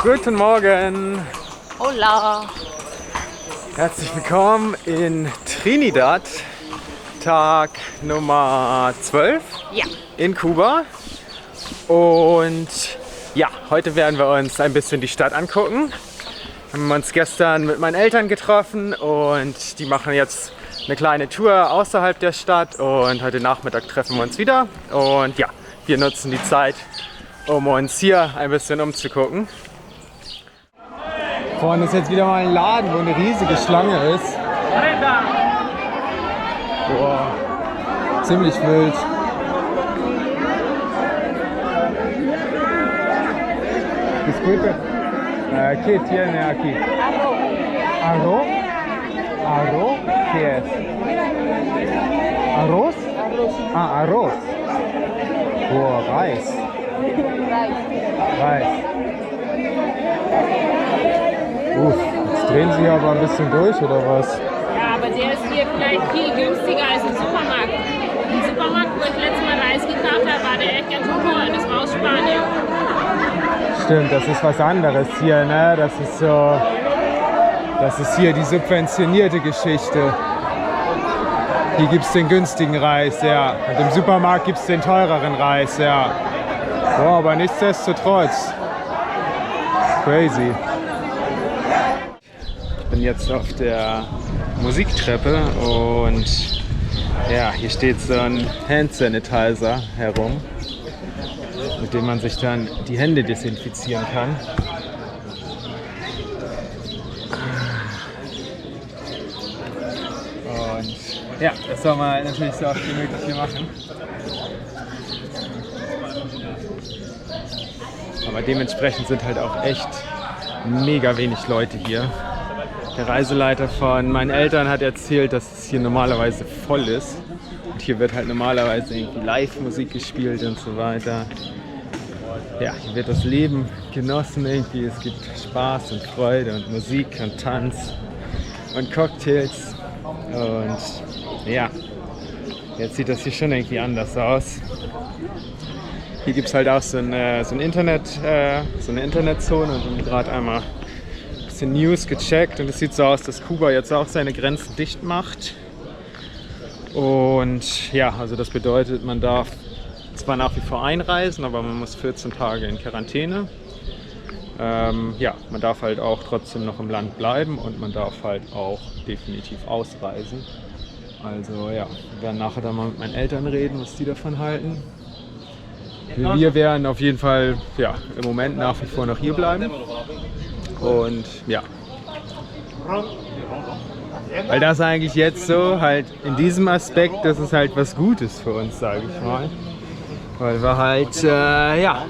Guten Morgen! Hola! Herzlich willkommen in Trinidad, Tag Nummer 12 Ja. in Kuba. Und ja, heute werden wir uns ein bisschen die Stadt angucken. Wir haben uns gestern mit meinen Eltern getroffen und die machen jetzt eine kleine Tour außerhalb der Stadt und heute Nachmittag treffen wir uns wieder. Und ja, wir nutzen die Zeit, um uns hier ein bisschen umzugucken. Vorne ist jetzt wieder mal ein Laden, wo eine riesige Schlange ist. Boah, ziemlich wild. Disculpe, ¿qué tiene aquí? Arroz. ¿Arroz? ¿Qué es? ¿Arroz? Ah, Arroz. Boah, Reis. Reis. Jetzt drehen sie aber ein bisschen durch, oder was? Ja, aber der ist hier vielleicht viel günstiger als im Supermarkt. Im Supermarkt, wo ich letztes Mal Reis gekauft habe, war der echt ganz teuer. Das war aus Spanien. Stimmt, das ist was anderes hier, ne? Das ist hier die subventionierte Geschichte. Hier gibt es den günstigen Reis, ja. Und im Supermarkt gibt es den teureren Reis, ja. Boah, aber nichtsdestotrotz. Crazy. Ich bin jetzt auf der Musiktreppe und ja, hier steht so ein Hand Sanitizer herum, mit dem man sich dann die Hände desinfizieren kann. Und ja, das soll man natürlich so oft wie möglich hier machen. Aber dementsprechend sind halt auch echt mega wenig Leute hier. Der Reiseleiter von meinen Eltern hat erzählt, dass es hier normalerweise voll ist. Und hier wird halt normalerweise irgendwie Live-Musik gespielt und so weiter. Ja, hier wird das Leben genossen irgendwie. Es gibt Spaß und Freude und Musik und Tanz und Cocktails. Und ja, jetzt sieht das hier schon irgendwie anders aus. Hier gibt es halt auch so eine Internetzone und wir haben gerade einmal ein bisschen News gecheckt und es sieht so aus, dass Kuba jetzt auch seine Grenzen dicht macht. Und ja, also das bedeutet, man darf zwar nach wie vor einreisen, aber man muss 14 Tage in Quarantäne. Ja, man darf halt auch trotzdem noch im Land bleiben und man darf halt auch definitiv ausreisen. Also ja, wir werden nachher dann mal mit meinen Eltern reden, was die davon halten. Wir werden auf jeden Fall ja, im Moment nach wie vor noch hier bleiben. Und ja, weil das eigentlich jetzt so halt in diesem Aspekt, das ist halt was Gutes für uns, sage ich mal. Weil wir halt ja,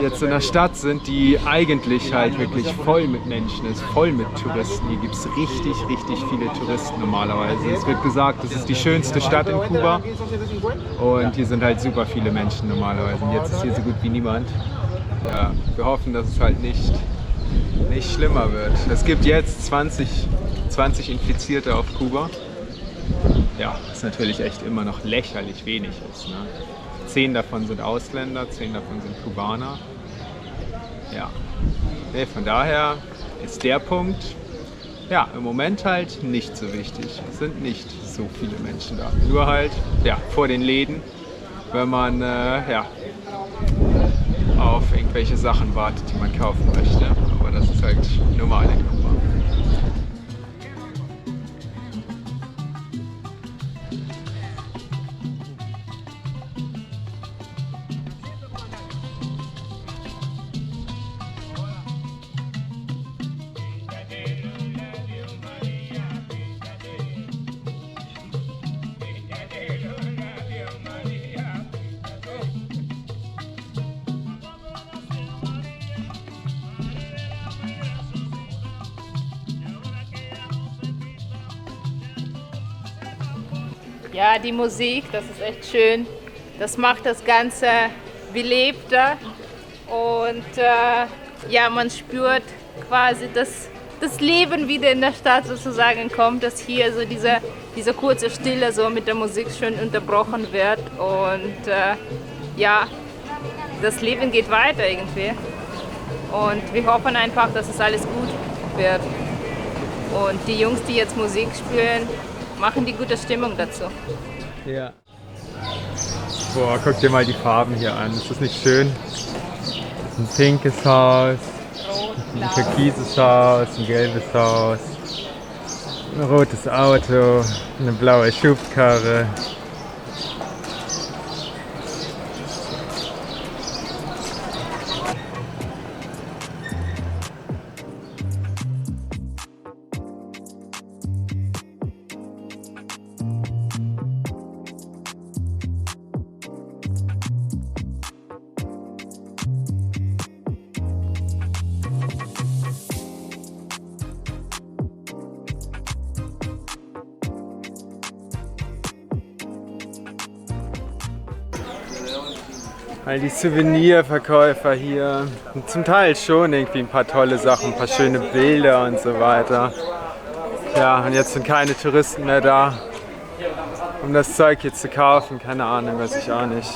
jetzt in einer Stadt sind, die eigentlich halt wirklich voll mit Menschen ist, voll mit Touristen. Hier gibt es richtig, richtig viele Touristen normalerweise. Es wird gesagt, das ist die schönste Stadt in Kuba und hier sind halt super viele Menschen normalerweise. Und jetzt ist hier so gut wie niemand. Ja, wir hoffen, dass es halt nicht schlimmer wird. Es gibt jetzt 20 Infizierte auf Kuba. Ja, was natürlich echt immer noch lächerlich wenig ist, ne? 10 davon sind Ausländer, 10 davon sind Kubaner. Ja, nee, von daher ist der Punkt ja, im Moment halt nicht so wichtig. Es sind nicht so viele Menschen da. Nur halt ja, vor den Läden, wenn man ja, auf irgendwelche Sachen wartet, die man kaufen möchte. Aber das ist halt normal in Kuba. Ja, die Musik, das ist echt schön. Das macht das Ganze belebter und ja, man spürt quasi, dass das Leben wieder in der Stadt sozusagen kommt, dass hier so diese kurze Stille so mit der Musik schön unterbrochen wird und ja, das Leben geht weiter irgendwie. Und wir hoffen einfach, dass es alles gut wird. Und die Jungs, die jetzt Musik spielen, machen die gute Stimmung dazu. Ja. Boah, guck dir mal die Farben hier an. Ist das nicht schön? Ein pinkes Haus, ein türkises Haus, ein gelbes Haus, ein rotes Auto, eine blaue Schubkarre. All die Souvenirverkäufer hier. Und zum Teil schon irgendwie ein paar tolle Sachen, ein paar schöne Bilder und so weiter. Ja, und jetzt sind keine Touristen mehr da, um das Zeug hier zu kaufen. Keine Ahnung, weiß ich auch nicht.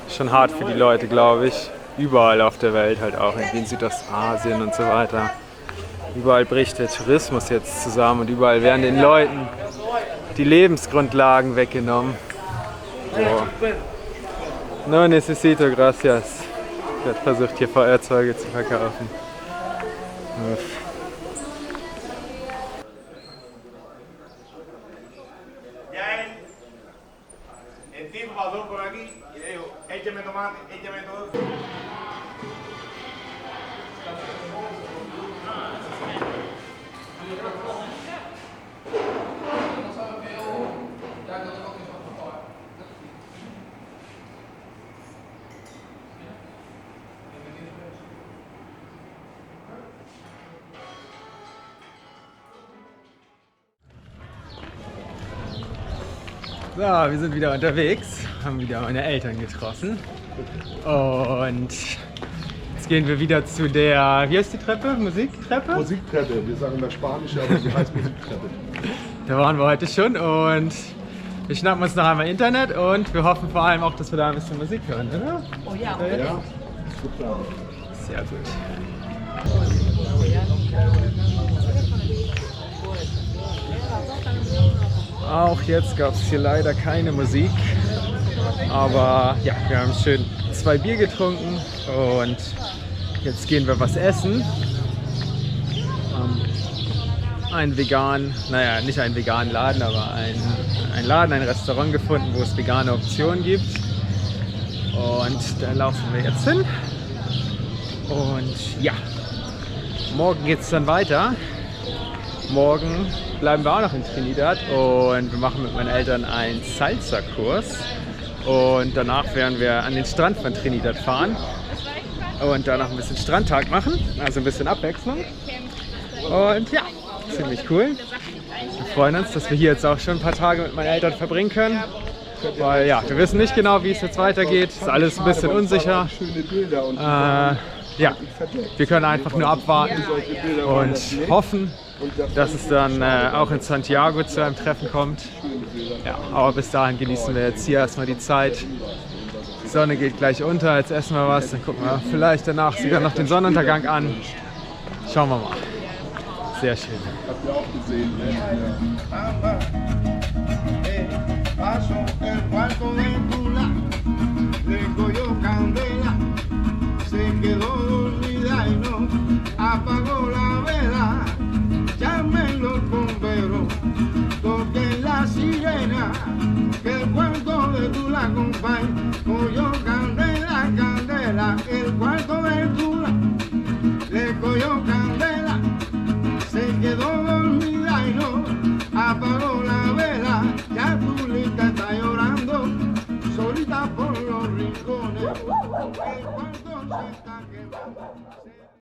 Schon hart für die Leute, glaube ich. Überall auf der Welt halt auch, irgendwie in Südostasien und so weiter. Überall bricht der Tourismus jetzt zusammen und überall werden den Leuten die Lebensgrundlagen weggenommen. So. No necesito, gracias. Ich habe versucht, hier Feuerzeuge zu verkaufen. Uff. So, wir sind wieder unterwegs, haben wieder meine Eltern getroffen und jetzt gehen wir wieder zu der, wie heißt die Treppe? Musiktreppe? Musiktreppe, wir sagen das Spanische, aber sie heißt Musiktreppe. Da waren wir heute schon und wir schnappen uns noch einmal Internet und wir hoffen vor allem auch, dass wir da ein bisschen Musik hören, oder? Oh ja, Ja, super. Sehr gut. Auch jetzt gab es hier leider keine Musik, aber ja, wir haben schön 2 Bier getrunken und jetzt gehen wir was essen. Einen veganen, naja, nicht einen veganen Laden, aber ein Laden, ein Restaurant gefunden, wo es vegane Optionen gibt. Und da laufen wir jetzt hin. Und ja, morgen geht es dann weiter. Morgen bleiben wir auch noch in Trinidad und wir machen mit meinen Eltern einen Salsa-Kurs. Und danach werden wir an den Strand von Trinidad fahren und danach ein bisschen Strandtag machen, also ein bisschen Abwechslung. Und ja, ziemlich cool. Wir freuen uns, dass wir hier jetzt auch schon ein paar Tage mit meinen Eltern verbringen können. Weil ja, wir wissen nicht genau, wie es jetzt weitergeht. Es ist alles ein bisschen unsicher. Ja, wir können einfach nur abwarten und hoffen, dass es dann auch in Santiago zu einem Treffen kommt. Ja, aber bis dahin genießen wir jetzt hier erstmal die Zeit. Die Sonne geht gleich unter, jetzt essen wir was, dann gucken wir vielleicht danach sogar noch den Sonnenuntergang an. Schauen wir mal. Sehr schön. Habt ihr auch gesehen, ne? Apagó la vela, llamen los bomberos, toquen la sirena, que el cuarto de Tula, compay, cogió candela, candela, el cuarto de Tula, le cogió candela, se quedó dormida y no apagó la vela, ya Tulita está llorando, solita por los rincones, el cuarto se está quemando.